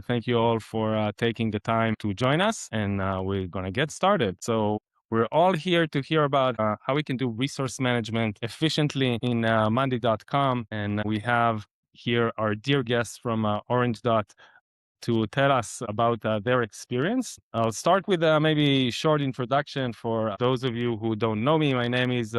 Thank you all for taking the time to join us, and we're going to get started. So, we're all here to hear about how we can do resource management efficiently in Monday.com. And we have here our dear guests from OrangeDot to tell us about their experience. I'll start with maybe short introduction for those of you who don't know me. My name is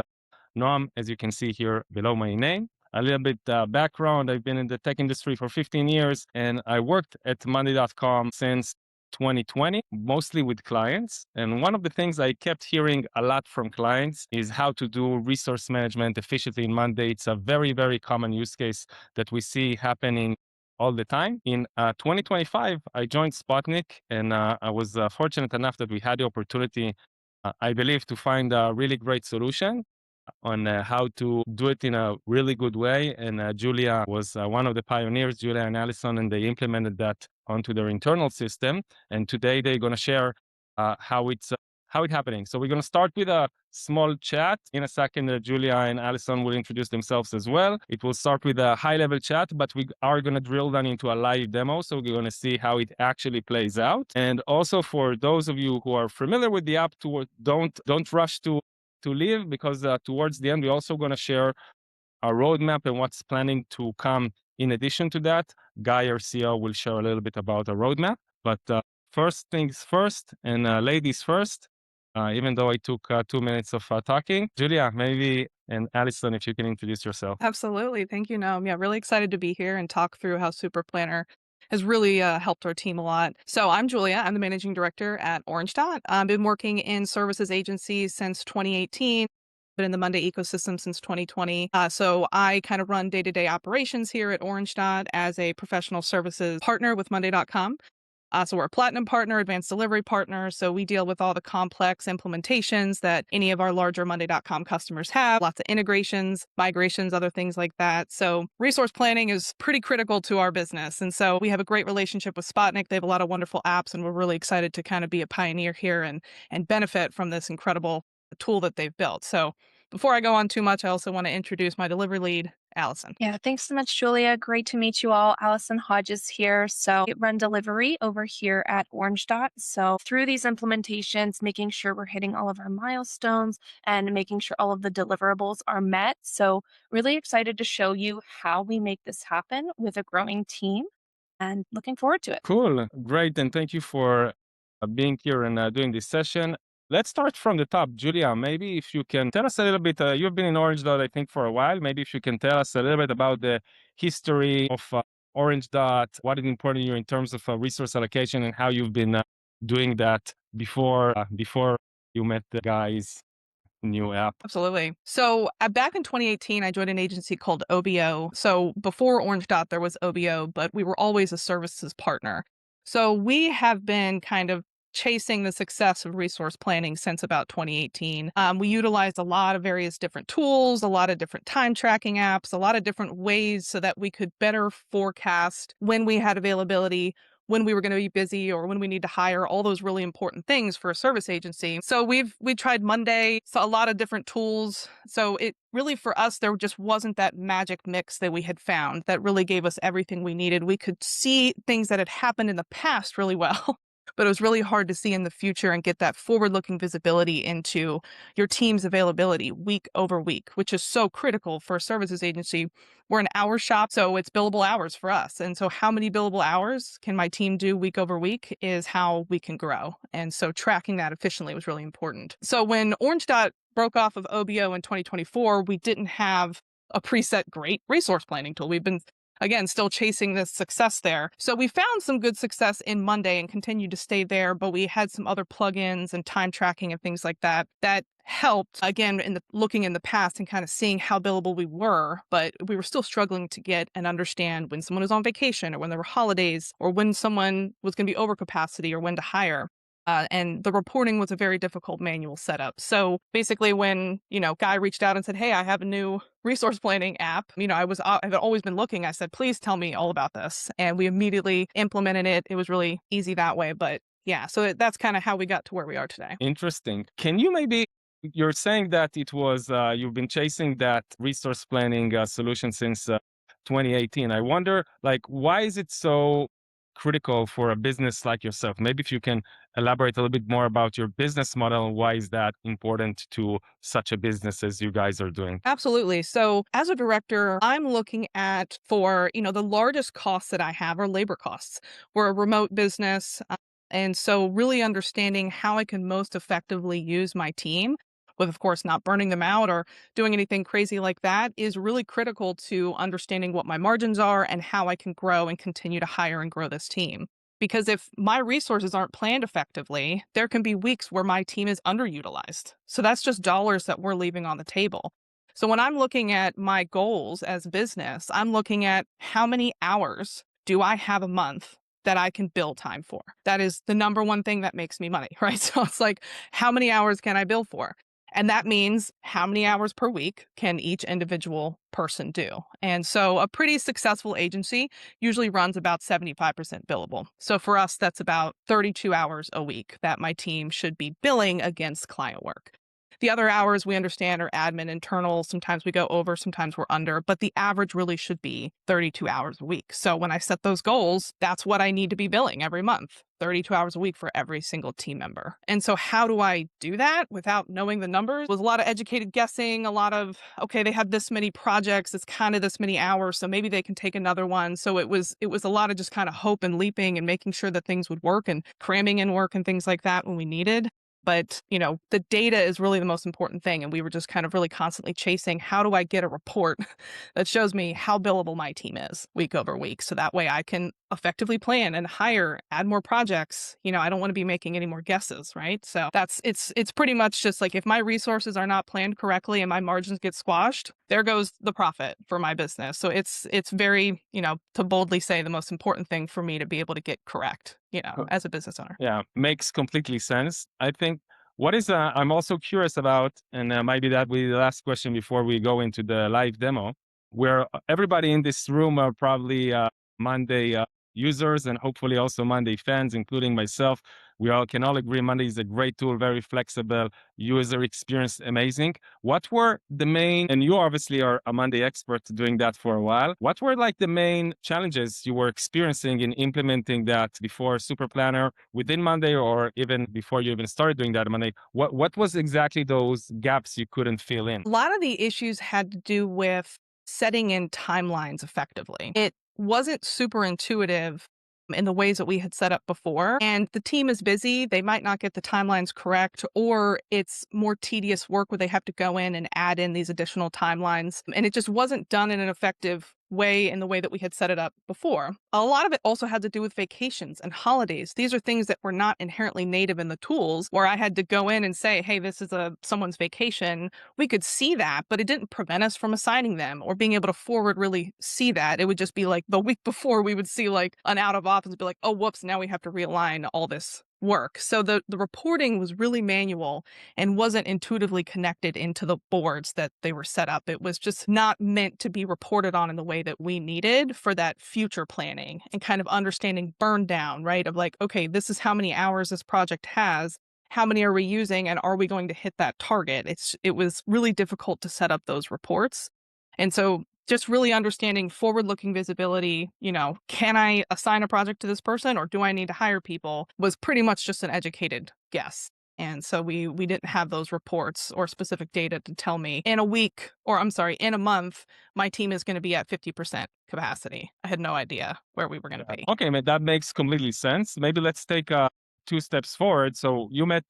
Noam, as you can see here below my name. A little bit background. I've been in the tech industry for 15 years, and I worked at Monday.com since 2020, mostly with clients. And one of the things I kept hearing a lot from clients is how to do resource management efficiently in Monday. It's a very, very common use case that we see happening all the time. In 2025, I joined Spot-nik, and I was fortunate enough that we had the opportunity, I believe, to find a really great solution on how to do it in a really good way. And Julia was one of the pioneers, Julia and Alison, and they implemented that onto their internal system. And today they're going to share how it's happening. So we're going to start with a small chat. In a second, Julia and Alison will introduce themselves as well. It will start with a high-level chat, but we are going to drill down into a live demo. So we're going to see how it actually plays out. And also for those of you who are familiar with the app, don't rush to leave, because towards the end, we're also going to share our roadmap and what's planning to come in addition to that. Guy, our CEO, will share a little bit about our roadmap. But first things first, and ladies first, even though I took 2 minutes of talking. Julia, maybe, and Alison, if you can introduce yourself. Absolutely. Thank you, Noam. Yeah, really excited to be here and talk through how SuperPlanner has really helped our team a lot. So I'm Julia. I'm the managing director at OrangeDot. I've been working in services agencies since 2018. Been in the Monday ecosystem since 2020. So I kind of run day-to-day operations here at OrangeDot as a professional services partner with Monday.com. So we're a platinum partner, advanced delivery partner. So we deal with all the complex implementations that any of our larger Monday.com customers have, lots of integrations, migrations, other things like that. So resource planning is pretty critical to our business. And so we have a great relationship with Spot-nik. They have a lot of wonderful apps, and we're really excited to kind of be a pioneer here and benefit from this incredible tool that they've built. So before I go on too much, I also want to introduce my delivery lead, Alison. Yeah, thanks so much, Julia. Great to meet you all. Alison Hodges here. So I run delivery over here at OrangeDot. So through these implementations, making sure we're hitting all of our milestones and making sure all of the deliverables are met. So really excited to show you how we make this happen with a growing team and looking forward to it. Cool, great, and thank you for being here and doing this session. Let's start from the top. Julia, maybe if you can tell us a little bit, you've been in OrangeDot, I think, for a while. Maybe if you can tell us a little bit about the history of OrangeDot, what is important to you in terms of resource allocation, and how you've been doing that before you met the guys' new app. Absolutely. So back in 2018, I joined an agency called OBO. So before OrangeDot, there was OBO, but we were always a services partner. So we have been kind of chasing the success of resource planning since about 2018. We utilized a lot of various different tools, a lot of different time tracking apps, a lot of different ways so that we could better forecast when we had availability, when we were going to be busy, or when we need to hire, all those really important things for a service agency. So we tried Monday, so a lot of different tools. So it really, for us, there just wasn't that magic mix that we had found that really gave us everything we needed. We could see things that had happened in the past really well, but it was really hard to see in the future and get that forward-looking visibility into your team's availability week over week, which is so critical for a services agency. We're an hour shop, so it's billable hours for us. And so how many billable hours can my team do week over week is how we can grow. And so tracking that efficiently was really important. So when OrangeDot broke off of OBO in 2024, we didn't have a preset great resource planning tool. We've been, again, still chasing this success there. So we found some good success in Monday and continued to stay there, but we had some other plugins and time tracking and things like that that helped, again, looking in the past and kind of seeing how billable we were, but we were still struggling to get and understand when someone was on vacation or when there were holidays or when someone was going to be over capacity or when to hire. And the reporting was a very difficult manual setup. So basically when, Guy reached out and said, hey, I have a new resource planning app, I've always been looking. I said, please tell me all about this. And we immediately implemented it. It was really easy that way. But yeah, so that's kind of how we got to where we are today. Interesting. Can you maybe, you're saying that it was, you've been chasing that resource planning solution since 2018. I wonder, why is it so critical for a business like yourself? Maybe if you can elaborate a little bit more about your business model and why is that important to such a business as you guys are doing? Absolutely. So as a director, I'm looking at for, the largest costs that I have are labor costs. We're a remote business. And so really understanding how I can most effectively use my team with, of course, not burning them out or doing anything crazy like that is really critical to understanding what my margins are and how I can grow and continue to hire and grow this team. Because if my resources aren't planned effectively, there can be weeks where my team is underutilized. So that's just dollars that we're leaving on the table. So when I'm looking at my goals as business, I'm looking at how many hours do I have a month that I can bill time for? That is the number one thing that makes me money, right? So it's like, how many hours can I bill for? And that means how many hours per week can each individual person do? And so a pretty successful agency usually runs about 75% billable. So for us, that's about 32 hours a week that my team should be billing against client work. The other hours we understand are admin, internal. Sometimes we go over, sometimes we're under, but the average really should be 32 hours a week. So when I set those goals, that's what I need to be billing every month, 32 hours a week for every single team member. And so how do I do that without knowing the numbers? It was a lot of educated guessing, a lot of, okay, they have this many projects, it's kind of this many hours, so maybe they can take another one. So it was a lot of just kind of hope and leaping and making sure that things would work and cramming in work and things like that when we needed. But, the data is really the most important thing. And we were just kind of really constantly chasing, how do I get a report that shows me how billable my team is week over week? So that way I can effectively plan and hire, add more projects. I don't want to be making any more guesses, right? So it's pretty much just like if my resources are not planned correctly and my margins get squashed, there goes the profit for my business. So it's very, to boldly say the most important thing for me to be able to get correct, as a business owner. Yeah, makes completely sense. I think what is I'm also curious about, and maybe that will be the last question before we go into the live demo, where everybody in this room are probably Monday users and hopefully also Monday fans, including myself. We all can all agree Monday is a great tool, very flexible, user experience amazing. What were the main, and you obviously are a Monday expert doing that for a while. What were like the main challenges you were experiencing in implementing that before SuperPlanner within Monday, or even before you even started doing that on Monday? What was exactly those gaps you couldn't fill in? A lot of the issues had to do with setting in timelines effectively. It wasn't super intuitive in the ways that we had set up before. And the team is busy. They might not get the timelines correct, or it's more tedious work where they have to go in and add in these additional timelines. And it just wasn't done in an effective way in the way that we had set it up before. A lot of it also had to do with vacations and holidays. These are things that were not inherently native in the tools where I had to go in and say, hey, this is someone's vacation. We could see that, but it didn't prevent us from assigning them or being able to forward really see that. It would just be like the week before we would see like an out of office be like, oh, whoops, now we have to realign all this work. So the reporting was really manual and wasn't intuitively connected into the boards that they were set up. It was just not meant to be reported on in the way that we needed for that future planning and kind of understanding burn down, right? Of like, okay, this is how many hours this project has. How many are we using and are we going to hit that target? It was really difficult to set up those reports. And so just really understanding forward-looking visibility, can I assign a project to this person or do I need to hire people was pretty much just an educated guess. And so we didn't have those reports or specific data to tell me in a month, my team is going to be at 50% capacity. I had no idea where we were going to be. Okay, man, that makes completely sense. Maybe let's take 2 steps forward. So you met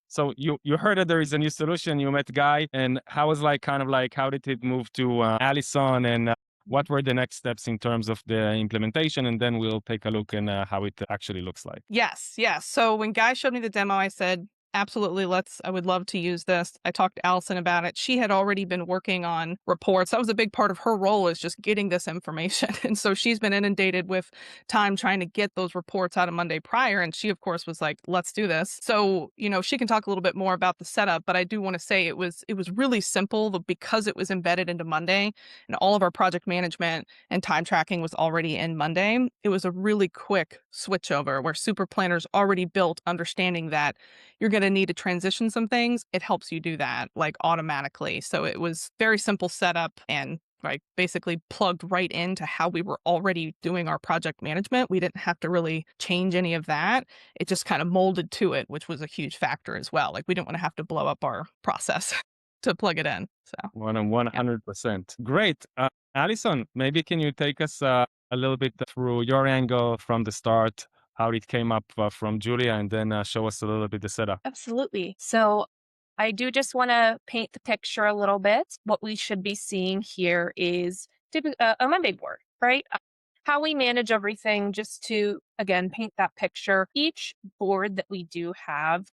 so you heard that there is a new solution. You met Guy, and how was how did it move to Alison, and what were the next steps in terms of the implementation? And then we'll take a look and how it actually looks like. Yes. So when Guy showed me the demo, I said, absolutely, I would love to use this. I talked to Alison about it. She had already been working on reports. That was a big part of her role, is just getting this information. And so she's been inundated with time trying to get those reports out of Monday prior. And she, of course, was like, let's do this. So, she can talk a little bit more about the setup, but I do want to say it was really simple because it was embedded into Monday and all of our project management and time tracking was already in Monday. It was a really quick switchover where SuperPlanner's already built, understanding that you're going to need to transition some things. It helps you do that like automatically. So it was very simple setup and like basically plugged right into how we were already doing our project management. We didn't have to really change any of that. It just kind of molded to it, which was a huge factor as well. Like we didn't want to have to blow up our process to plug it in. So yeah. 100%. Great. Alison, maybe can you take us a little bit through your angle from the start, how it came up from Julia, and then show us a little bit the setup. Absolutely. So I do just want to paint the picture a little bit. What we should be seeing here is a Monday board, right? How we manage everything, just to, again, paint that picture. Each board that we do have,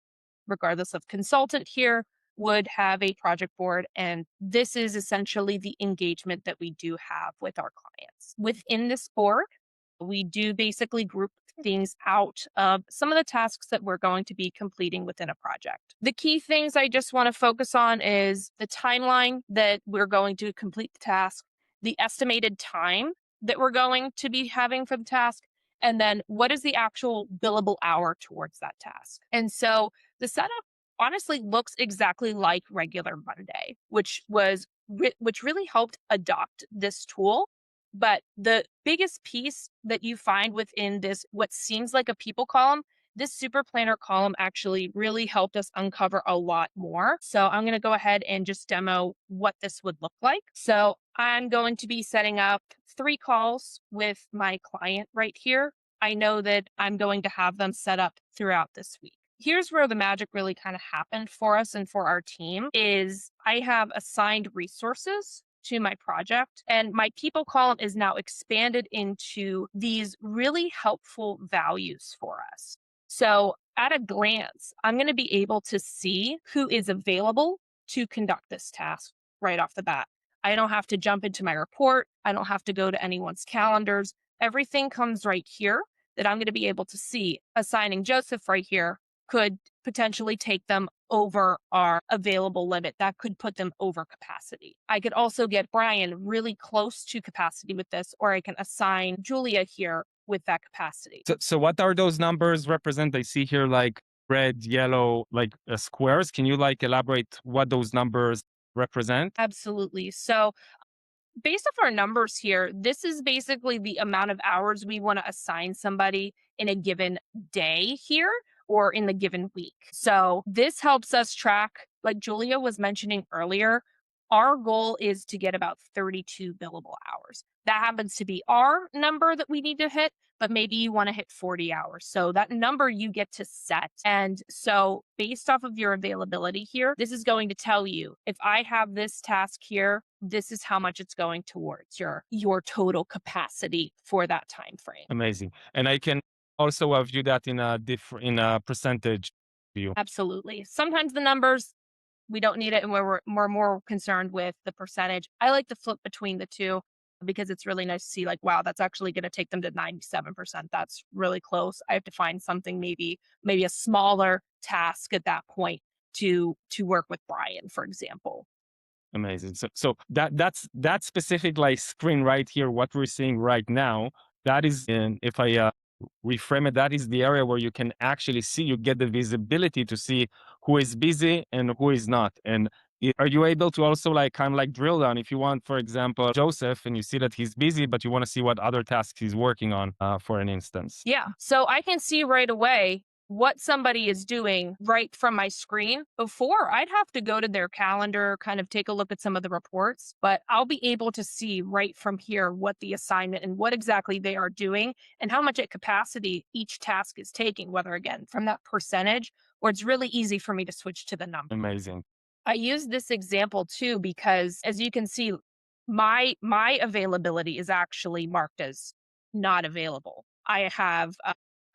regardless of consultant here, would have a project board. And this is essentially the engagement that we do have with our clients. Within this board, we do basically group things out of some of the tasks that we're going to be completing within a project. The key things I just want to focus on is the timeline that we're going to complete the task, the estimated time that we're going to be having for the task, and then what is the actual billable hour towards that task. And so the setup honestly looks exactly like regular Monday, which really helped adopt this tool. But the biggest piece that you find within this, what seems like a people column, this SuperPlanner column actually really helped us uncover a lot more. So I'm going to go ahead and just demo what this would look like. So I'm going to be setting up 3 calls with my client right here. I know that I'm going to have them set up throughout this week. Here's where the magic really kind of happened for us and for our team is I have assigned resources to my project, and my people column is now expanded into these really helpful values for us. So at a glance, I'm going to be able to see who is available to conduct this task right off the bat. I don't have to jump into my report. I don't have to go to anyone's calendars. Everything comes right here that I'm going to be able to see. Assigning Joseph right here could potentially take them over our available limit. That could put them over capacity. I could also get Brian really close to capacity with this, or I can assign Julia here with that capacity. So what are those numbers represent? I see here like red, yellow, like squares. Can you like elaborate what those numbers represent? Absolutely. So based off our numbers here, this is basically the amount of hours we want to assign somebody in a given day here or in the given week. So this helps us track, like Julia was mentioning earlier, our goal is to get about 32 billable hours. That happens to be our number that we need to hit, but maybe you want to hit 40 hours. So that number you get to set. And so based off of your availability here, this is going to tell you if I have this task here, this is how much it's going towards your total capacity for that time frame. Amazing. And I can also view that in a percentage view. Absolutely. Sometimes the numbers, we don't need it, and we're more concerned with the percentage. I like to flip between the two because it's really nice to see like, wow, that's actually going to take them to 97%. That's really close. I have to find something, maybe a smaller task at that point to work with Brian, for example. Amazing. So that's that specific like screen right here, what we're seeing right now, that is in, if I reframe it, that is the area where you can actually see, you get the visibility to see who is busy and who is not. And are you able to also like kind of like drill down if you want, for example, Joseph, and you see that he's busy, but you want to see what other tasks he's working on, for an instance? Yeah. So I can see right away what somebody is doing right from my screen. Before, I'd have to go to their calendar, kind of take a look at some of the reports, but I'll be able to see right from here what the assignment and what exactly they are doing and how much at capacity each task is taking, whether again from that percentage, or it's really easy for me to switch to the number. Amazing. I use this example too because, as you can see, my availability is actually marked as not available. I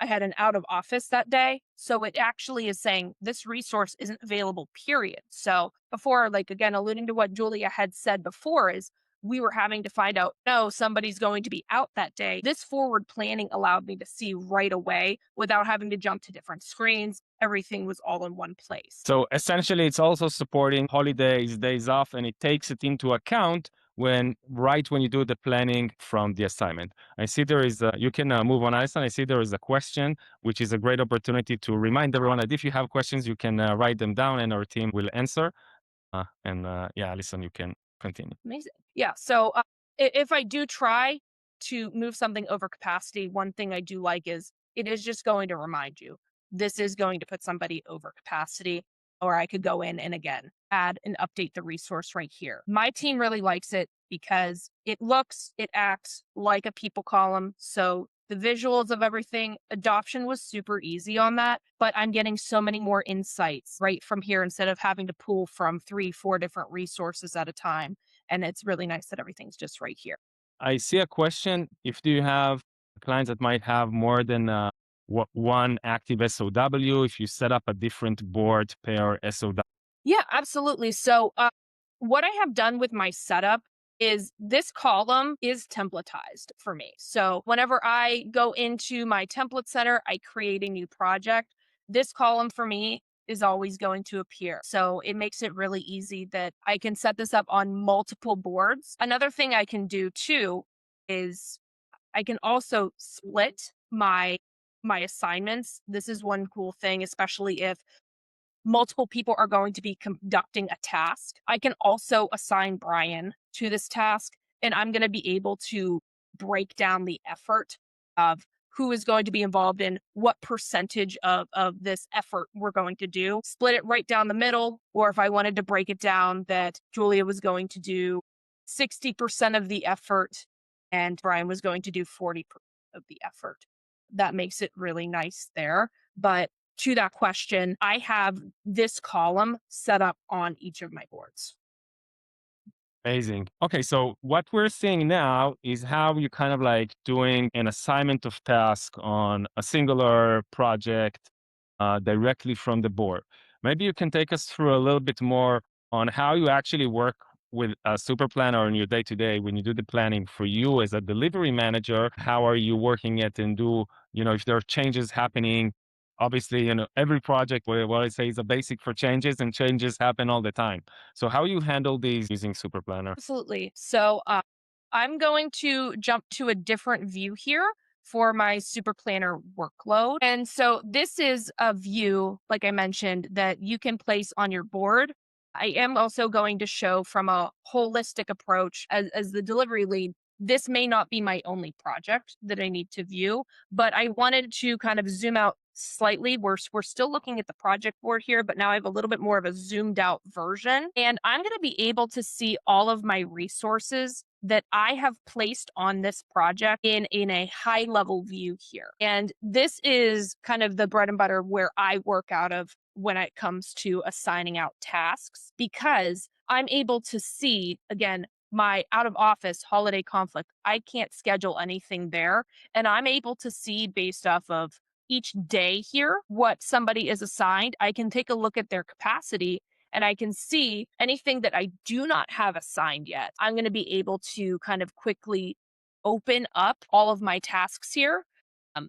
had an out of office that day, so it actually is saying this resource isn't available, period. So before, like again, alluding to what Julia had said before, is we were having to find out, no, somebody's going to be out that day. This forward planning allowed me to see right away without having to jump to different screens. Everything was all in one place. So essentially, it's also supporting holidays, days off, and it takes it into account when you do the planning from the assignment. I see there is you can move on, Alison. I see there is a question, which is a great opportunity to remind everyone that if you have questions, you can write them down and our team will answer. Yeah, Alison, you can Continue. Amazing. Yeah. So if I do try to move something over capacity, one thing I do like is it is just going to remind you this is going to put somebody over capacity, or I could go in and again add and update the resource right here. My team really likes it because it acts like a people column. So the visuals of everything, adoption was super easy on that, but I'm getting so many more insights right from here instead of having to pull from 3, 4 different resources at a time. And it's really nice that everything's just right here. I see a question. If do you have clients that might have more than one active SOW, if you set up a different board per SOW? Yeah, absolutely. So, what I have done with my setup is this column is templatized for me. So, whenever I go into my template center, I create a new project. This column for me is always going to appear. So, it makes it really easy that I can set this up on multiple boards. Another thing I can do too is I can also split my assignments. This is one cool thing, especially if multiple people are going to be conducting a task. I can also assign Brian to this task, and I'm going to be able to break down the effort of who is going to be involved in what percentage of this effort we're going to do, split it right down the middle. Or if I wanted to break it down, that Julia was going to do 60% of the effort and Brian was going to do 40% of the effort. That makes it really nice there. But to that question, I have this column set up on each of my boards. Amazing. Okay, so what we're seeing now is how you kind of like doing an assignment of task on a singular project directly from the board. Maybe you can take us through a little bit more on how you actually work with a SuperPlanner in your day to day when you do the planning for you as a delivery manager. How are you working it and do, if there are changes happening? Obviously, every project, what I say is a basic for changes, and changes happen all the time. So how you handle these using SuperPlanner? Absolutely. So I'm going to jump to a different view here for my Super Planner workload. And so this is a view, like I mentioned, that you can place on your board. I am also going to show from a holistic approach as the delivery lead. This may not be my only project that I need to view, but I wanted to kind of zoom out slightly. We're still looking at the project board here, but now I have a little bit more of a zoomed out version. And I'm going to be able to see all of my resources that I have placed on this project in a high level view here. And this is kind of the bread and butter where I work out of when it comes to assigning out tasks, because I'm able to see, again, my out of office holiday conflict. I can't schedule anything there. And I'm able to see based off of each day here what somebody is assigned. I can take a look at their capacity and I can see anything that I do not have assigned yet. I'm going to be able to kind of quickly open up all of my tasks here.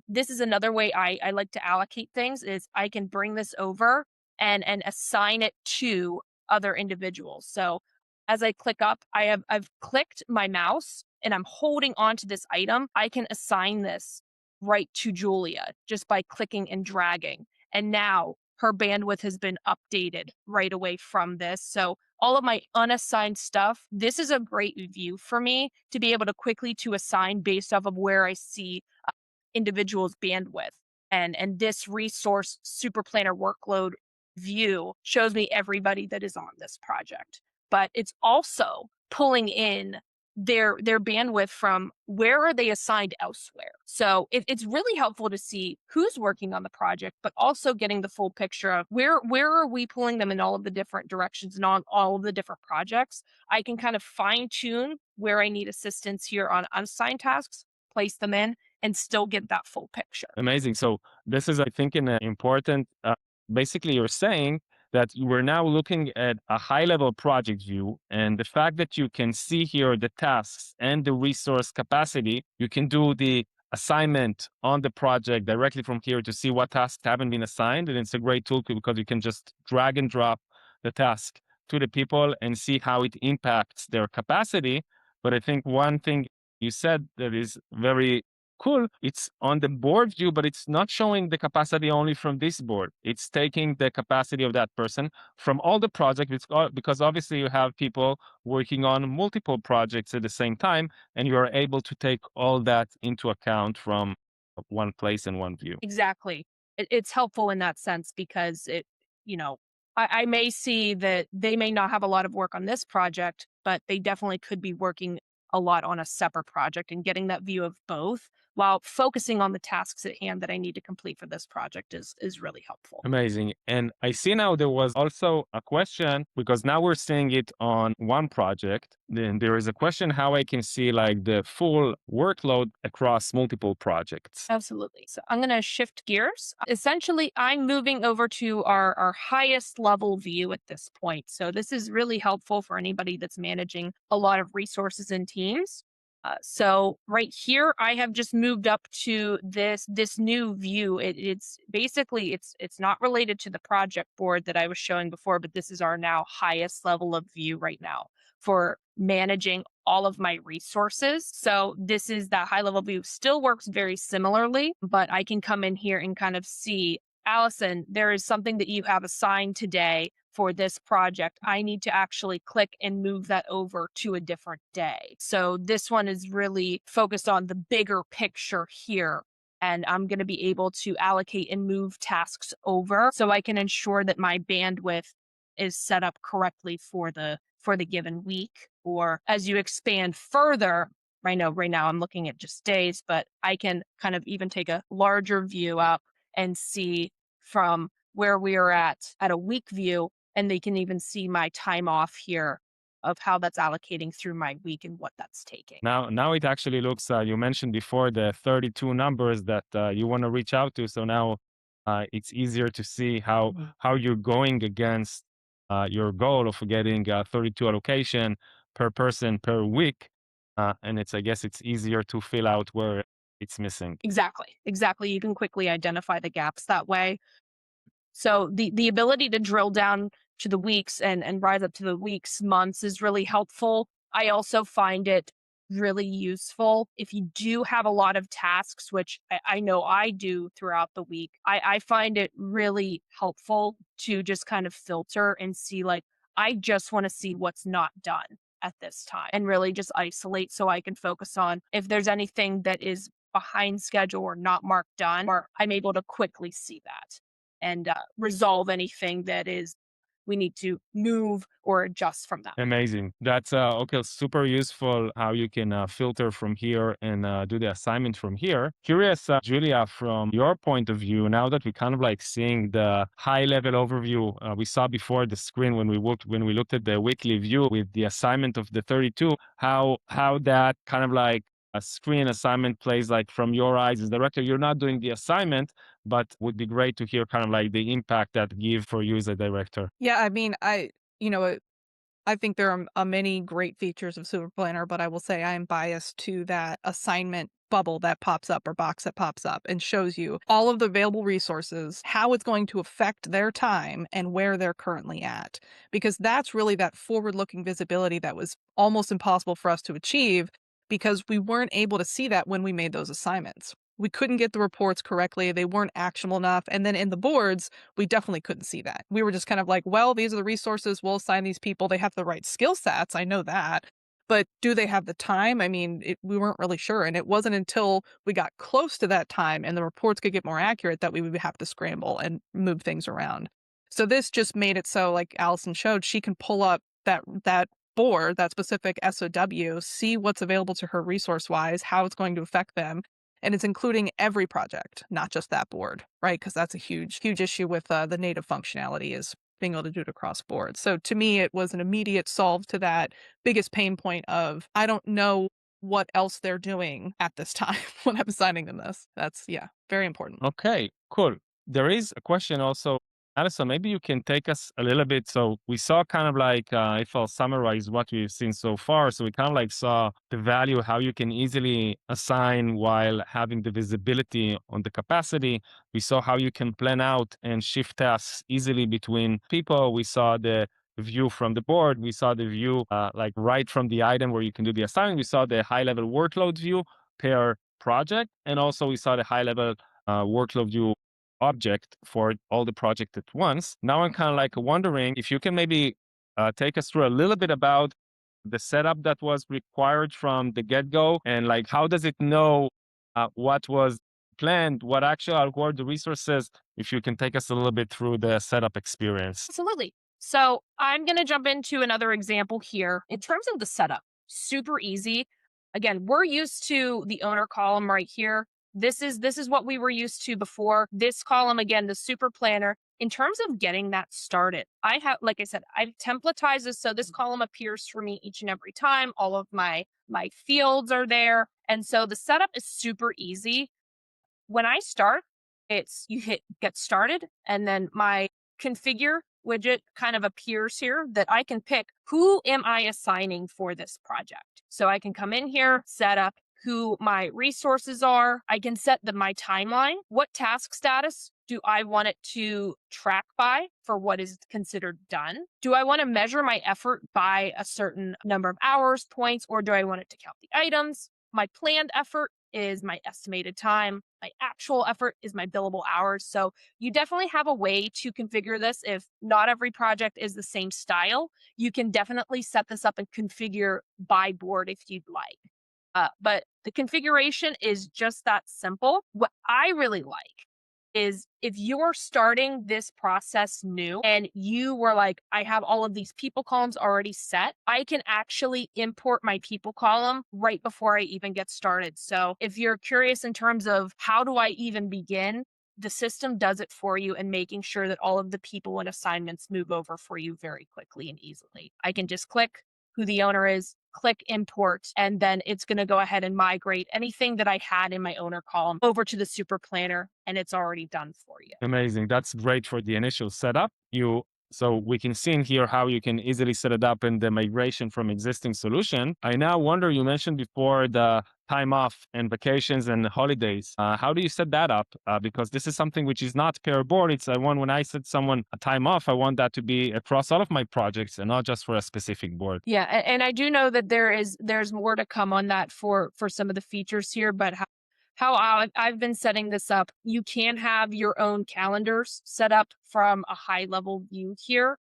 This is another way I like to allocate things is I can bring this over and assign it to other individuals. So as I click up, I've clicked my mouse and I'm holding onto this item. I can assign this right to Julia just by clicking and dragging. And now her bandwidth has been updated right away from this. So all of my unassigned stuff, this is a great view for me to be able to quickly to assign based off of where I see individual's bandwidth. And this resource super planner workload view shows me everybody that is on this project. But it's also pulling in their bandwidth from where are they assigned elsewhere. So it's really helpful to see who's working on the project, but also getting the full picture of where are we pulling them in all of the different directions and on all of the different projects. I can kind of fine tune where I need assistance here on unassigned tasks, place them in, and still get that full picture. Amazing. So this is, I think, an important. Basically, you're saying that we're now looking at a high-level project view, and the fact that you can see here the tasks and the resource capacity, you can do the assignment on the project directly from here to see what tasks haven't been assigned, and it's a great tool because you can just drag and drop the task to the people and see how it impacts their capacity. But I think one thing you said that is very cool, it's on the board view, but it's not showing the capacity only from this board. It's taking the capacity of that person from all the projects, because obviously you have people working on multiple projects at the same time, and you are able to take all that into account from one place and one view. Exactly. It's helpful in that sense because you know, I may see that they may not have a lot of work on this project, but they definitely could be working a lot on a separate project, and getting that view of both while focusing on the tasks at hand that I need to complete for this project is really helpful. Amazing. And I see now there was also a question, because now we're seeing it on one project. Then there is a question how I can see like the full workload across multiple projects. Absolutely. So I'm going to shift gears. Essentially, I'm moving over to our highest level view at this point. So this is really helpful for anybody that's managing a lot of resources and teams. So right here, I have just moved up to this new view. It's basically it's not related to the project board that I was showing before, but this is our now highest level of view right now for managing all of my resources. So this is that high level view. Still works very similarly, but I can come in here and kind of see, Allison, there is something that you have assigned today for this project. I need to actually click and move that over to a different day. So this one is really focused on the bigger picture here. And I'm going to be able to allocate and move tasks over so I can ensure that my bandwidth is set up correctly for the given week. Or as you expand further, I know right now I'm looking at just days, but I can kind of even take a larger view up and see from where we are at a week view, and they can even see my time off here of how that's allocating through my week and what that's taking. Now it actually looks, you mentioned before the 32 numbers that you want to reach out to. So now it's easier to see how you're going against your goal of getting 32 allocation per person per week. And I guess it's easier to fill out where it's missing. Exactly. Exactly. You can quickly identify the gaps that way. So the ability to drill down to the weeks and rise up to the weeks, months is really helpful. I also find it really useful if you do have a lot of tasks, which I know I do throughout the week. I find it really helpful to just kind of filter and see, like, I just want to see what's not done at this time and really just isolate so I can focus on if there's anything that is behind schedule or not marked done, or I'm able to quickly see that and resolve anything that is we need to move or adjust from that. Amazing. That's okay. Super useful how you can filter from here and do the assignment from here. Curious, Julia, from your point of view, now that we kind of like seeing the high level overview we saw before the screen when we looked at the weekly view with the assignment of the 32, how that kind of like a screen assignment plays like from your eyes as director. You're not doing the assignment, but would be great to hear kind of like the impact that give for you as a director. Yeah, I mean, you know, I think there are many great features of SuperPlanner, but I will say I am biased to that assignment bubble that pops up or box that pops up and shows you all of the available resources, how it's going to affect their time, and where they're currently at. Because that's really that forward-looking visibility that was almost impossible for us to achieve because we weren't able to see that when we made those assignments. We couldn't get the reports correctly. They weren't actionable enough. And then in the boards, we definitely couldn't see that. We were just kind of like, well, these are the resources. We'll assign these people. They have the right skill sets. I know that. But do they have the time? I mean, we weren't really sure. And it wasn't until we got close to that time and the reports could get more accurate that we would have to scramble and move things around. So this just made it so, like Alison showed, she can pull up that board, that specific SOW, see what's available to her resource wise, how it's going to affect them. And it's including every project, not just that board, right? Because that's a huge issue with the native functionality is being able to do it across boards. So to me, it was an immediate solve to that biggest pain point of I don't know what else they're doing at this time when I'm assigning them this. That's, yeah, very important. Okay, cool. There is a question also, Alison, maybe you can take us a little bit. So we saw kind of like, if I'll summarize what we've seen so far. So we kind of like saw the value, how you can easily assign while having the visibility on the capacity. We saw how you can plan out and shift tasks easily between people. We saw the view from the board. We saw the view like right from the item where you can do the assignment. We saw the high level workload view per project. And also we saw the high level workload view object for all the project at once. Now I'm kind of like wondering if you can maybe take us through a little bit about the setup that was required from the get-go, and like how does it know what was planned, what actually were the resources, if you can take us a little bit through the setup experience. Absolutely. So I'm going to jump into another example here. In terms of the setup, super easy. Again, we're used to the owner column right here. This is what we were used to before. This column, again, the super planner. In terms of getting that started, I have, like I said, I've templatized this so this column appears for me each and every time. All of my fields are there. And so the setup is super easy. When I start, you hit get started, and then my configure widget kind of appears here that I can pick who am I assigning for this project. So I can come in here, set up who my resources are. I can set my timeline. What task status do I want it to track by for what is considered done? Do I want to measure my effort by a certain number of hours, points, or do I want it to count the items? My planned effort is my estimated time. My actual effort is my billable hours. So you definitely have a way to configure this. If not every project is the same style, you can definitely set this up and configure by board if you'd like. But the configuration is just that simple. What I really like is if you're starting this process new and you were like, I have all of these people columns already set, I can actually import my people column right before I even get started. So if you're curious in terms of how do I even begin, the system does it for you and making sure that all of the people and assignments move over for you very quickly and easily. I can just click who the owner is, click import, and then it's going to go ahead and migrate anything that I had in my owner column over to the super planner, and it's already done for you. Amazing. That's great for the initial setup. So we can see in here how you can easily set it up in the migration from existing solution. I now wonder, you mentioned before the time off and vacations and holidays. How do you set that up? Because this is something which is not per board. It's when I set someone a time off, I want that to be across all of my projects and not just for a specific board. Yeah, and I do know that there's more to come on that for some of the features here, but how I've been setting this up, you can have your own calendars set up from a high level view here.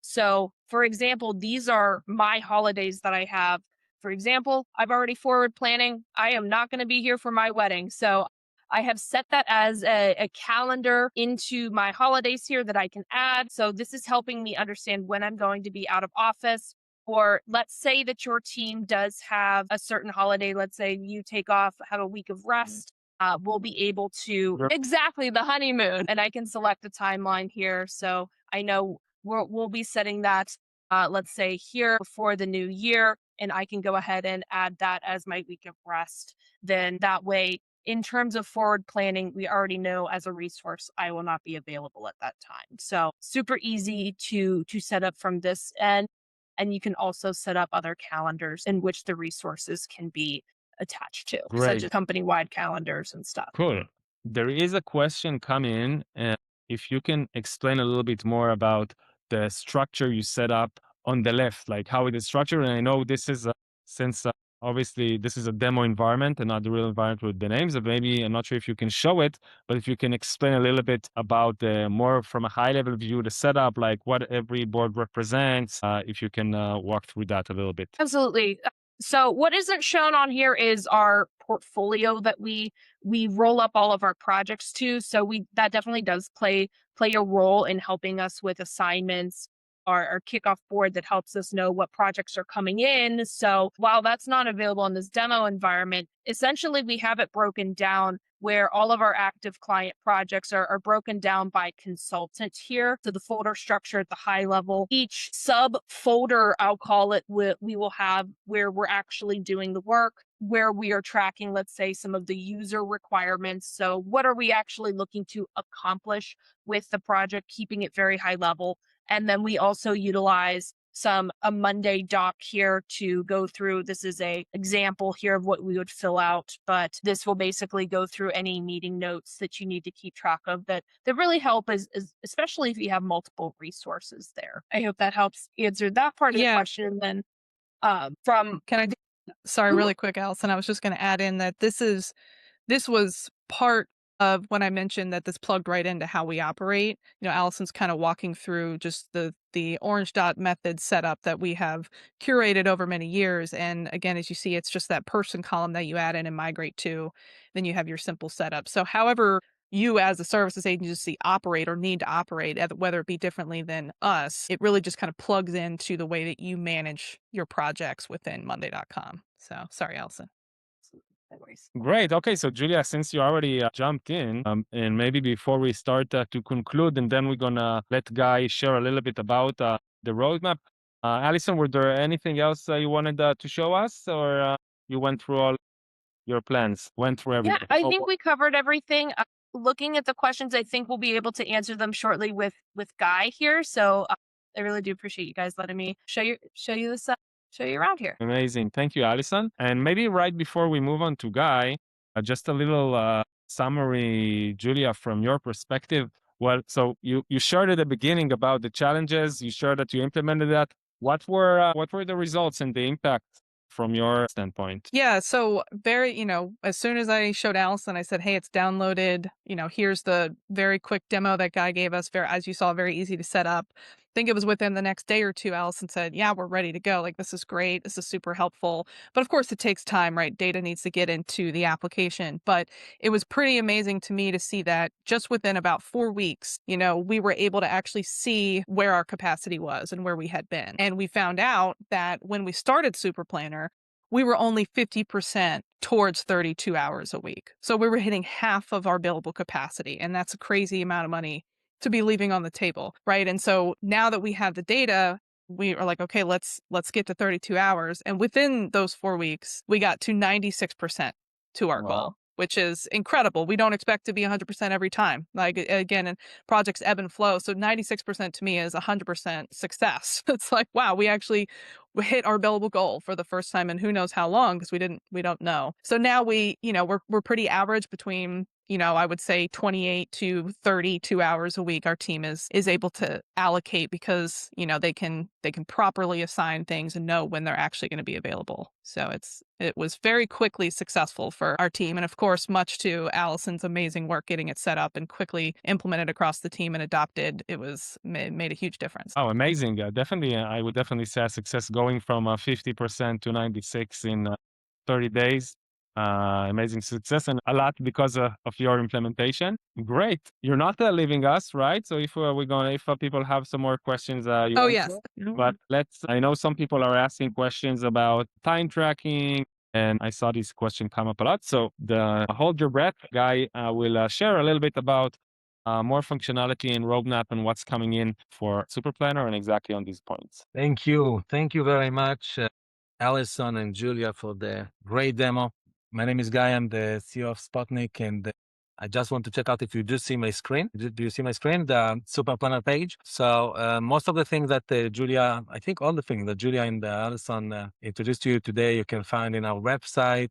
So, for example, these are my holidays that I have. For example, I've already forward planning. I am not going to be here for my wedding. So, I have set that as a calendar into my holidays here that I can add. So, this is helping me understand when I'm going to be out of office. Or let's say that your team does have a certain holiday. Let's say you take off, have a week of rest. We'll be able to exactly the honeymoon, and I can select a timeline here. So I know we'll be setting that, let's say here before the new year, and I can go ahead and add that as my week of rest. Then that way, in terms of forward planning, we already know as a resource, I will not be available at that time. So super easy to set up from this end. And you can also set up other calendars in which the resources can be attached to, such as company-wide calendars and stuff. Cool. There is a question coming. If you can explain a little bit more about the structure you set up on the left, like how it is structured. And I know this is since obviously this is a demo environment and not the real environment with the names. But maybe I'm not sure if you can show it, but if you can explain a little bit about the more from a high level view, the setup, like what every board represents. If you can walk through that a little bit. Absolutely. So what isn't shown on here is our portfolio that we roll up all of our projects to. So that definitely does play a role in helping us with assignments. Our kickoff board that helps us know what projects are coming in. So while that's not available in this demo environment, essentially we have it broken down where all of our active client projects are broken down by consultant here. So the folder structure at the high level, each sub folder, I'll call it, we will have where we're actually doing the work, where we are tracking, let's say, some of the user requirements. So what are we actually looking to accomplish with the project, keeping it very high level. And then we also utilize a Monday doc here to go through. This is a example here of what we would fill out, but this will basically go through any meeting notes that you need to keep track of that really help, is especially if you have multiple resources there. I hope that helps answer that part of the question. And then Can I sorry, really quick, Alison. I was just going to add in that this is this was part of when I mentioned that this plugged right into how we operate. Allison's kind of walking through just the OrangeDot method setup that we have curated over many years. And again, as you see, it's just that person column that you add in and migrate to. Then you have your simple setup. So however you as a services agency operate or need to operate, whether it be differently than us, it really just kind of plugs into the way that you manage your projects within Monday.com. So sorry, Alison. Great. Okay, so Julia, since you already jumped in, and maybe before we start to conclude, and then we're gonna let Guy share a little bit about the roadmap. Alison, were there anything else you wanted to show us, or you went through all your plans, went through Yeah, everything? I think we covered everything. Looking at the questions, I think we'll be able to answer them shortly with Guy here. So I really do appreciate you guys letting me show you this show you around here. Amazing. Thank you, Alison. And maybe right before we move on to Guy, just a little summary, Julia, from your perspective. Well, so you shared at the beginning about the challenges. You shared that you implemented that. What were the results and the impact from your standpoint? Yeah, so very, as soon as I showed Alison, I said, hey, it's downloaded. Here's the very quick demo that Guy gave us. As you saw, very easy to set up. I think it was within the next day or two, Alison said, yeah, we're ready to go. Like, this is great. This is super helpful. But of course, it takes time, right? Data needs to get into the application. But it was pretty amazing to me to see that just within about 4 weeks, we were able to actually see where our capacity was and where we had been. And we found out that when we started SuperPlanner, we were only 50% towards 32 hours a week. So we were hitting half of our billable capacity. And that's a crazy amount of money to be leaving on the table, right? And so now that we have the data, we are like, okay, let's get to 32 hours. And within those 4 weeks, we got to 96% to our goal, which is incredible. We don't expect to be 100% every time. Like, again, and projects ebb and flow. So 96% to me is 100% success. It's like, wow, we hit our billable goal for the first time in who knows how long, because we don't know. So now we're pretty average between, I would say 28 to 32 hours a week our team is able to allocate, because, they can properly assign things and know when they're actually going to be available. So it was very quickly successful for our team. And of course, much to Alison's amazing work getting it set up and quickly implemented across the team and adopted, it made a huge difference. Oh, amazing. Definitely, I would definitely say a success going from 50% to 96 in 30 days. Amazing success, and a lot because of your implementation. Great. You're not leaving us, right? So if people have some more questions, you Yes. but I know some people are asking questions about time tracking, and I saw this question come up a lot. So hold your breath. Guy will share a little bit about more functionality and roadmap and what's coming in for SuperPlanner and exactly on these points. Thank you. Thank you very much, Alison and Julia, for the great demo. My name is Guy. I'm the CEO of Spot-nik, and I just want to check out if you do see my screen. Do you see my screen, the SuperPlanner page? So most of the things that Julia, I think all the things that Julia and Alison introduced to you today, you can find in our website.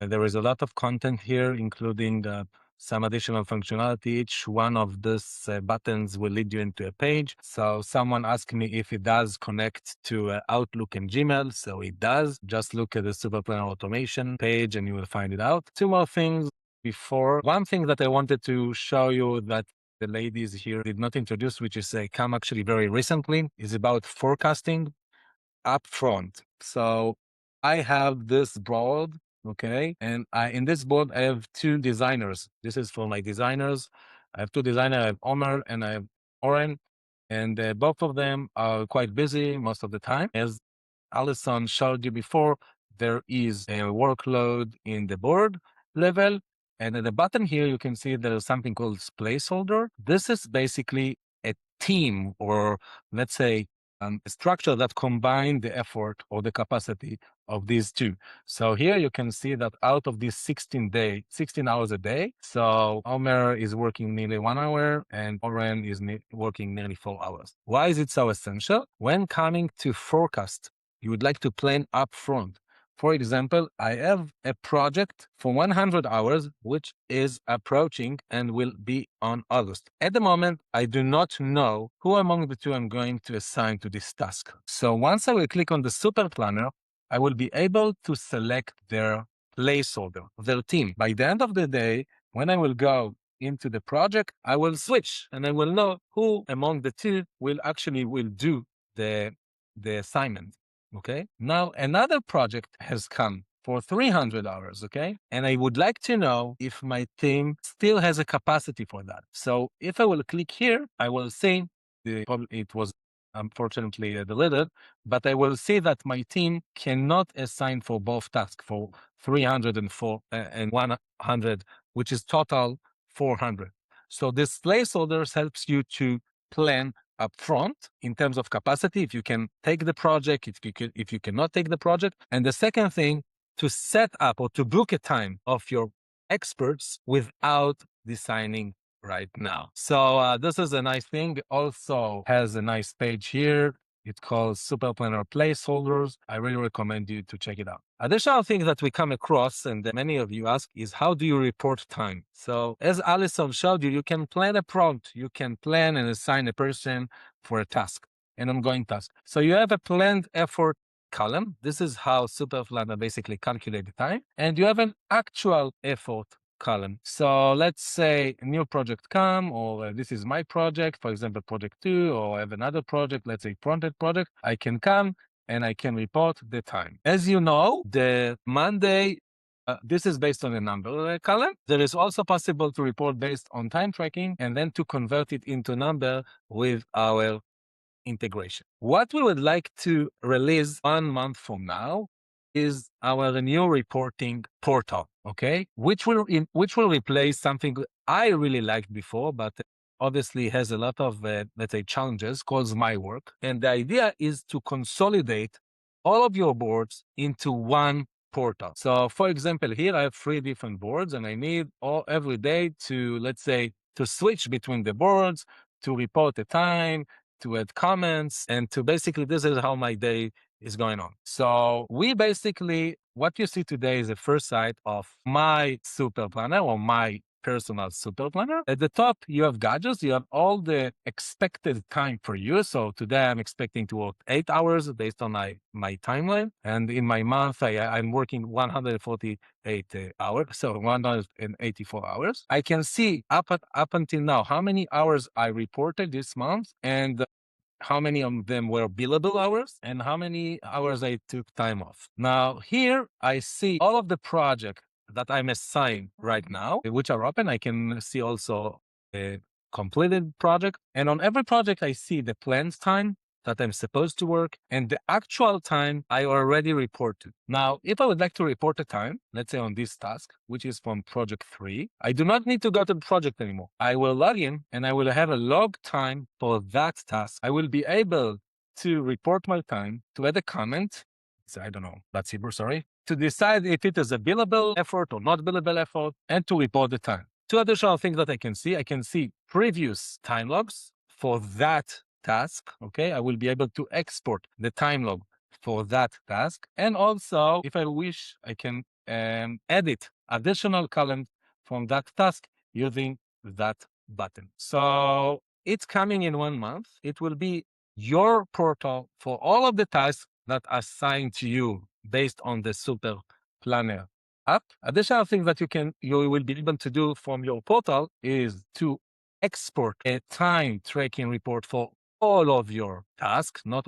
There is a lot of content here, including some additional functionality. Each one of these buttons will lead you into a page. So someone asked me if it does connect to Outlook and Gmail. So it does. Just look at the SuperPlanner automation page and you will find it out. Two more things before. One thing that I wanted to show you that the ladies here did not introduce, which is come actually very recently, is about forecasting upfront. So I have this board. Okay. And in this board, I have two designers. This is for my designers. I have two designers. I have Omer and I have Oren. And both of them are quite busy most of the time. As Alison showed you before, there is a workload in the board level. And at the bottom here, you can see there's something called placeholder. This is basically a team, or let's say a structure that combine the effort or the capacity of these two. So here you can see that out of these 16 hours a day, so Omer is working nearly 1 hour and Oren is working nearly 4 hours. Why is it so essential? When coming to forecast, you would like to plan upfront. For example, I have a project for 100 hours, which is approaching and will be on August. At the moment, I do not know who among the two I'm going to assign to this task. So once I will click on the SuperPlanner, I will be able to select their placeholder, their team. By the end of the day, when I will go into the project, I will switch and I will know who among the two will do the assignment. Okay. Now another project has come for 300 hours. Okay. And I would like to know if my team still has a capacity for that. So if I will click here, I will see it was unfortunately deleted, but I will see that my team cannot assign for both tasks for 304 and 100, which is total 400. So this placeholders helps you to plan upfront in terms of capacity, if you can take the project, if you cannot take the project. And the second thing, to set up or to book a time of your experts without designing right now. So this is a nice thing. Also has a nice page here. It's called SuperPlanner Placeholders. I really recommend you to check it out. Additional thing that we come across, and many of you ask, is how do you report time? So as Alison showed you, you can plan a prompt. You can plan and assign a person for a task, an ongoing task. So you have a planned effort column. This is how SuperPlanner basically calculates the time. And you have an actual effort column. So let's say a new project come, or this is my project, for example, project 2, or I have another project, let's say fronted project. I can come and I can report the time. As you know, the Monday, this is based on a number column. There is also possible to report based on time tracking and then to convert it into number with our integration. What we would like to release 1 month from now is our new reporting portal, okay? Which will replace something I really liked before, but obviously has a lot of, let's say, challenges, called My Work. And the idea is to consolidate all of your boards into one portal. So for example, here I have 3 different boards and I need every day to, let's say, to switch between the boards, to report the time, to add comments, and to basically, this is how my day is going on. So we basically, what you see today is the first sight of my SuperPlanner or my personal SuperPlanner. At the top, you have gadgets. You have all the expected time for you. So today I'm expecting to work 8 hours based on my timeline. And in my month, I'm working 148 hours, so 184 hours. I can see up until now how many hours I reported this month and how many of them were billable hours and how many hours I took time off. Now here I see all of the projects that I'm assigned right now, which are open. I can see also a completed project. And on every project, I see the planned time that I'm supposed to work and the actual time I already reported. Now, if I would like to report a time, let's say on this task, which is from project 3, I do not need to go to the project anymore. I will log in and I will have a log time for that task. I will be able to report my time, to add a comment. So I don't know, that's Hebrew, sorry. To decide if it is a billable effort or not billable effort, and to report the time. 2 additional things that I can see previous time logs for that task. Okay, I will be able to export the time log for that task. And also, if I wish, I can edit additional columns from that task using that button. So it's coming in 1 month. It will be your portal for all of the tasks that are assigned to you based on the SuperPlanner app. Additional thing that you will be able to do from your portal is to export a time tracking report for all of your tasks, not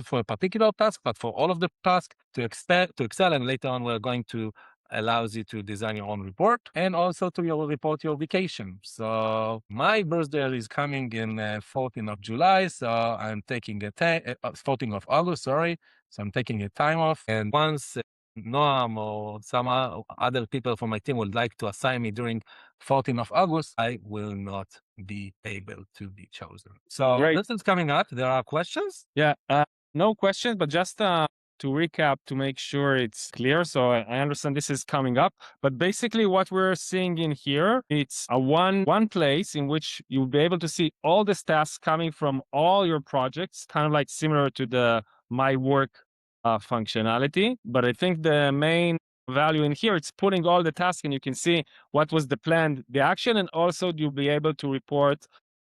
for a particular task, but for all of the tasks to Excel. And later on, we're going to allows you to design your own report and also to report your vacation. So my birthday is coming in 14th of July. So I'm taking 14th of August, sorry. So I'm taking a time off. And once Noam or some other people from my team would like to assign me during 14th of August, I will not be able to be chosen. So Great. this is coming up. There are questions? Yeah, no questions, but just to recap to make sure it's clear. So I understand this is coming up, but basically what we're seeing in here, it's a one place in which you'll be able to see all the tasks coming from all your projects, kind of like similar to the My Work functionality. But I think the main value in here, it's putting all the tasks and you can see what was the action, and also you'll be able to report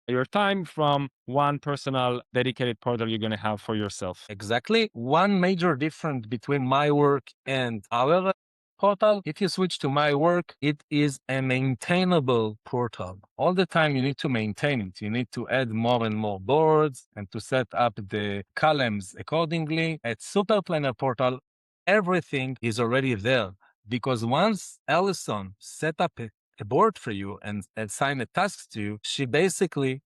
your time from one personal dedicated portal you're going to have for yourself. Exactly. One major difference between My Work and our portal. If you switch to My Work, it is a maintainable portal. All the time you need to maintain it. You need to add more and more boards and to set up the columns accordingly. At SuperPlanner portal, everything is already there because once Alison set up a board for you and assign a task to you, she basically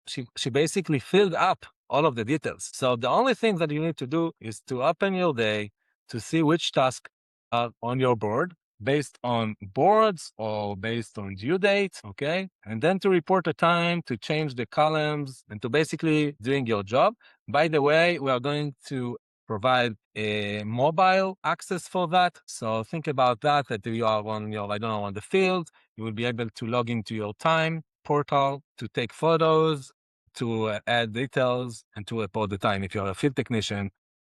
filled up all of the details. So the only thing that you need to do is to open your day to see which task are on your board based on boards or based on due date, okay? And then to report a time, to change the columns, and to basically doing your job. By the way, we are going to provide a mobile access for that. So think about that you are on your, on the field, you will be able to log into your time portal to take photos, to add details, and to report the time if you're a field technician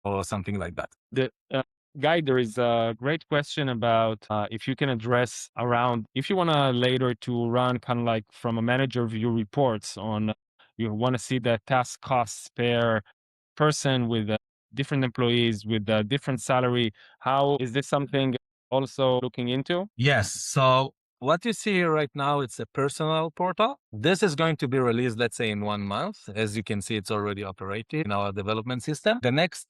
or something like that. Guy, there is a great question about if you can address around if you want to later to run kind of like from a manager view reports on you want to see the task costs per person with different employees with a different salary. How is this something also looking into? Yes. So what you see here right now, it's a personal portal. This is going to be released, let's say, in 1 month. As you can see, it's already operating in our development system. The next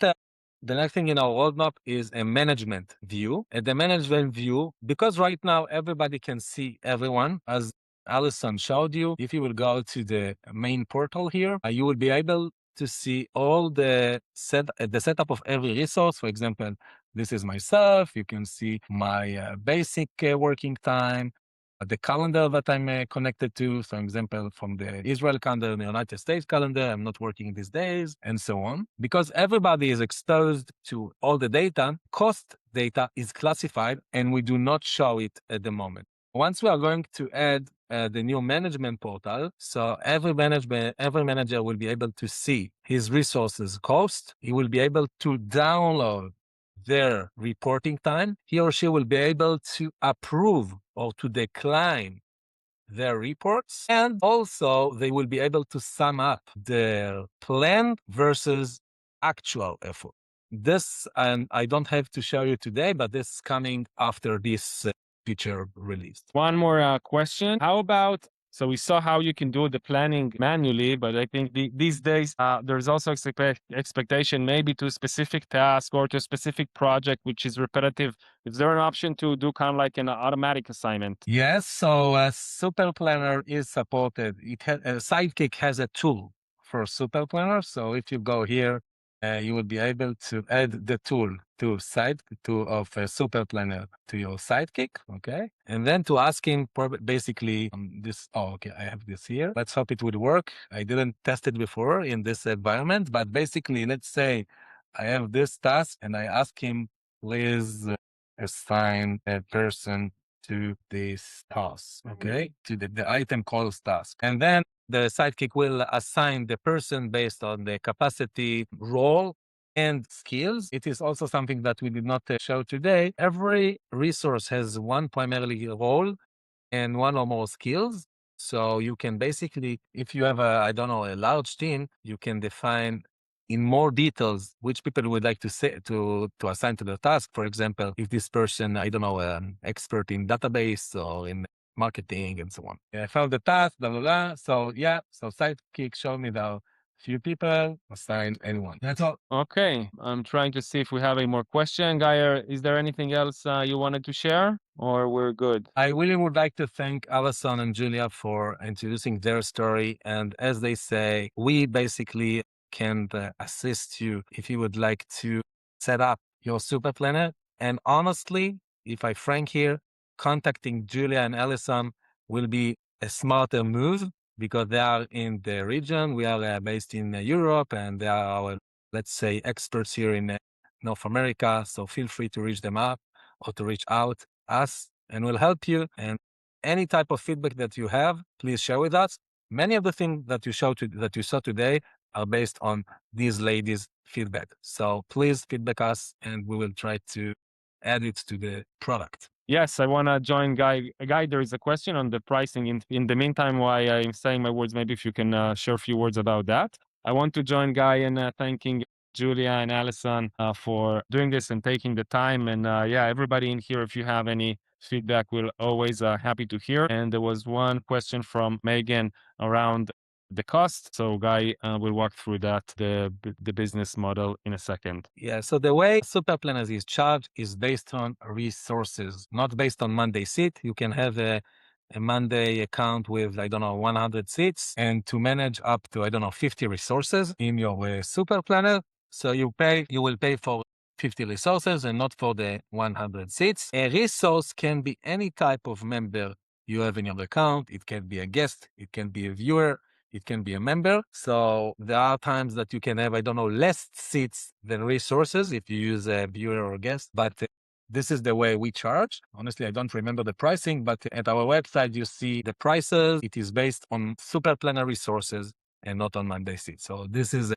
thing in our roadmap is a management view. At the management view, because right now everybody can see everyone, as Alison showed you, if you will go to the main portal here, you will be able to see all the setup of every resource. For example, this is myself. You can see my basic working time, the calendar that I'm connected to. For example, from the Israel calendar, the United States calendar, I'm not working these days, and so on. Because everybody is exposed to all the data, cost data is classified, and we do not show it at the moment. Once we are going to add the new management portal, so every manager will be able to see his resources cost. He will be able to download their reporting time. He or she will be able to approve or to decline their reports. And also they will be able to sum up their plan versus actual effort. This, and I don't have to show you today, but this is coming after this feature released. One more question. How about, so we saw how you can do the planning manually, but I think these days there's also expectation maybe to a specific task or to a specific project, which is repetitive. Is there an option to do kind of like an automatic assignment? Yes. So SuperPlanner is supported. Sidekick has a tool for SuperPlanner. So if you go here, you will be able to add the tool of SuperPlanner to your Sidekick, okay? And then to ask him basically this. Oh, okay, I have this here. Let's hope it would work. I didn't test it before in this environment, but basically, let's say I have this task and I ask him, please assign a person to this task, okay? To the item calls task. And then the Sidekick will assign the person based on the capacity, role, and skills. It is also something that we did not show today. Every resource has one primarily role and one or more skills. So you can basically, if you have a large team, you can define in more details which people would like to assign to the task. For example, if this person, an expert in database or in marketing and so on. I found the task, blah, blah, blah. So Sidekick showed me the few people, assign anyone. That's all. Okay, I'm trying to see if we have a more question. Guy, is there anything else you wanted to share or we're good? I really would like to thank Alison and Julia for introducing their story. And as they say, we basically can assist you if you would like to set up your SuperPlanner. And honestly, if I frank here, contacting Julia and Alison will be a smarter move because they are in the region. We are based in Europe and they are our, let's say, experts here in North America. So feel free to reach them up or to reach out us and we'll help you. And any type of feedback that you have, please share with us. Many of the things that you saw today are based on these ladies' feedback. So please feedback us and we will try to add it to the product. Yes, I want to join Guy. Guy, there is a question on the pricing. In the meantime, while I'm saying my words, maybe if you can share a few words about that. I want to join Guy in thanking Julia and Alison for doing this and taking the time. And yeah, everybody in here, if you have any feedback, we're always happy to hear. And there was one question from Megan around the cost. So Guy will walk through that, the business model in a second. Yeah, so the way SuperPlanner is charged is based on resources, not based on Monday seat. You can have a Monday account with, I don't know, 100 seats and to manage up to, I don't know, 50 resources in your SuperPlanner. So you will pay for 50 resources and not for the 100 seats. A resource can be any type of member you have in your account. It can be a guest, it can be a viewer, it can be a member. So there are times that you can have, I don't know, less seats than resources if you use a viewer or a guest, but this is the way we charge. Honestly, I don't remember the pricing, but at our website, you see the prices. It is based on SuperPlanner resources and not on Monday seats. So this is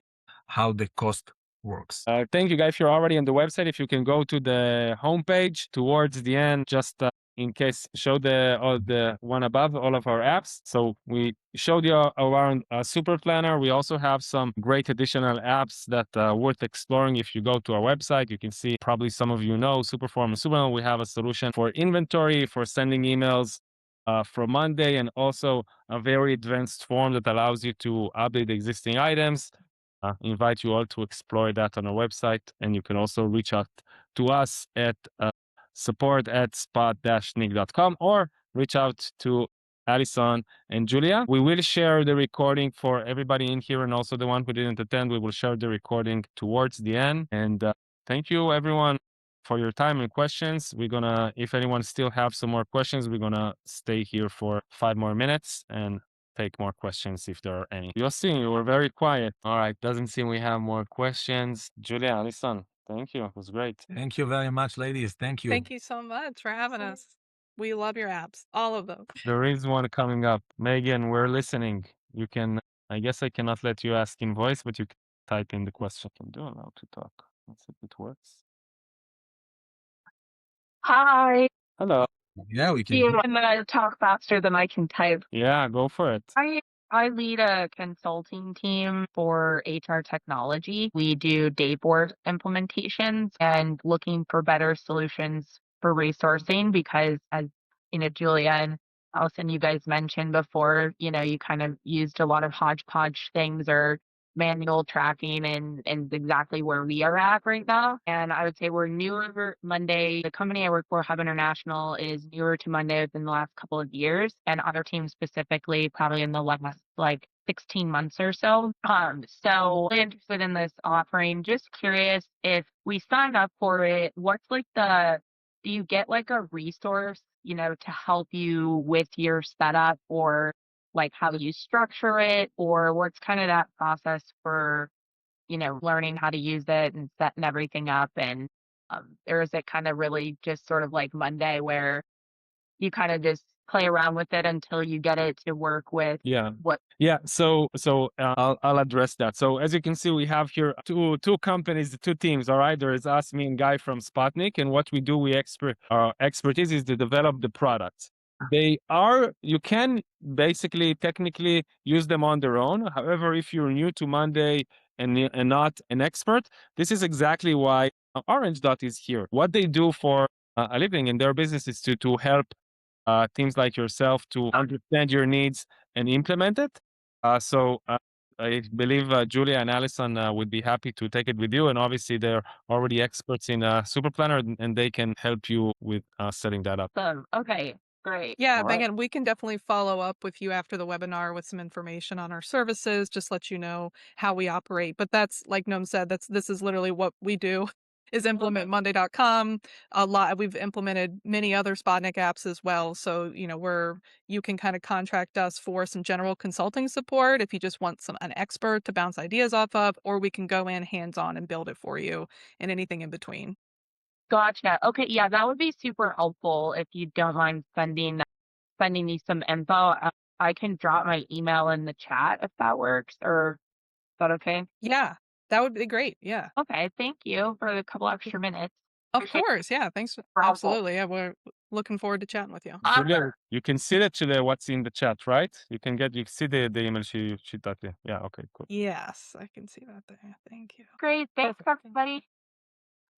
how the cost works. Thank you, guys. If you're already on the website, if you can go to the homepage towards the end, just in case, show the one above all of our apps. So we showed you around SuperPlanner. We also have some great additional apps that are worth exploring. If you go to our website, you can see, probably some of you know, Superform and Superman. We have a solution for inventory, for sending emails from Monday, and also a very advanced form that allows you to update existing items. Invite you all to explore that on our website, and you can also reach out to us at support@spot-nik.com or reach out to Alison and Julia. We will share the recording for everybody in here, and also the one who didn't attend. We will share the recording towards the end. And thank you, everyone, for your time and questions. We're gonna, if anyone still have some more questions, we're gonna stay here for 5 more minutes and take more questions if there are any. Yossi, you were very quiet. All right, doesn't seem we have more questions. Julia, Alison, thank you. It was great. Thank you very much, ladies. Thank you. Thank you so much for having us. We love your apps, all of them. There is one coming up. Megan, we're listening. You can, I guess I cannot let you ask in voice, but you can type in the question. I can do allow to talk. Let's see if it works. Hi. Hello. Yeah, we can. I'm gonna talk faster than I can type. Yeah, go for it. I lead a consulting team for HR technology. We do dayboard implementations and looking for better solutions for resourcing because, as Julia and Alison, you guys mentioned before, you kind of used a lot of hodgepodge things or manual tracking and exactly where we are at right now. And I would say we're newer Monday. The company I work for, Hub International, is newer to Monday within the last couple of years, and other teams specifically probably in the last 16 months or so. So really interested in this offering. Just curious, if we sign up for it, what's do you get a resource, to help you with your setup, or how you structure it, or what's kind of that process for, learning how to use it and setting everything up? And or is it kind of really just sort of like Monday where you kind of just play around with it until you get it to work with what? Yeah, so I'll address that. So as you can see, we have here two companies, two teams. All right, there is us, me, and Guy from Spot-nik, and what we do, our expertise is to develop the products. You can basically technically use them on their own. However, if you're new to Monday and not an expert, this is exactly why OrangeDot is here. What they do for a living in their business is to help teams like yourself to understand your needs and implement it. So I believe Julia and Alison would be happy to take it with you. And obviously, they're already experts in SuperPlanner, and they can help you with setting that up. Okay, great. Yeah, All right. Megan, we can definitely follow up with you after the webinar with some information on our services, just let you know how we operate. But that's, like Noam said, this is literally what we do, is implement monday.com. We've implemented many other Spot-nik apps as well. So, you can kind of contract us for some general consulting support if you just want an expert to bounce ideas off of, or we can go in hands-on and build it for you, and anything in between. Gotcha. Okay, yeah, that would be super helpful if you don't mind sending me some info. I can drop my email in the chat if that works, or is that okay? Yeah, that would be great. Yeah. Okay, thank you for a couple extra minutes. Of course. Yeah. Thanks. Absolutely. Yeah. We're looking forward to chatting with you. Julia, you can see actually what's in the chat, right? You see the email she typed in. Yeah, okay, cool. Yes, I can see that there. Thank you. Great. Thanks, Perfect. everybody.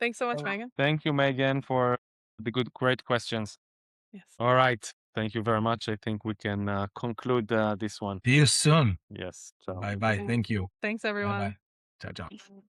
Thanks so much, Megan. Thank you, Megan, for the great questions. Yes. All right. Thank you very much. I think we can conclude this one. See you soon. Yes. So. Bye bye. Thank you. Thanks, Bye everyone. bye. Ciao, ciao.